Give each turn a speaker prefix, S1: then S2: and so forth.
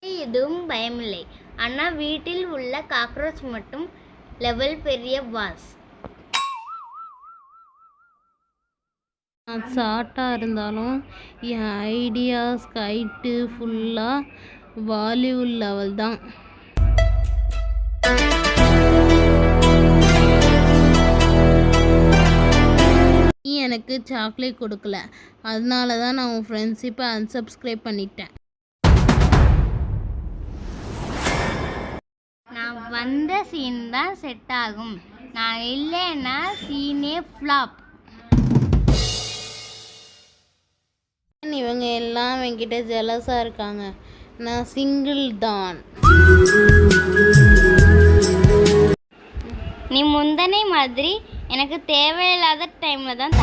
S1: எதுவும் பயமில்லை. ஆனால் வீட்டில் உள்ள காக்ரோச் மட்டும் லெவல் பெரிய பாஸ்.
S2: நான் ஷார்ட்டாக இருந்தாலும் என் ஐடியாஸ் ஹைட்டு ஃபுல்லாக பாலிவுட் லெவல் தான். நீ எனக்கு சாக்லேட் கொடுக்கல, அதனால தான் நான் உன் ஃப்ரெண்ட்ஷிப்பை அன்சப்ஸ்கிரைப் பண்ணிட்டேன்.
S1: நான் வந்த சீன் தான் செட் ஆகும். நான் இல்லைன்னா சீனே ஃப்ளாப்.
S2: இவங்க எல்லாம் என்கிட்ட ஜெலஸாக இருக்காங்க. நான் சிங்கிள் தான்.
S1: நீ முந்தனை மாதிரி எனக்கு தேவையில்லாத டைமில் தான்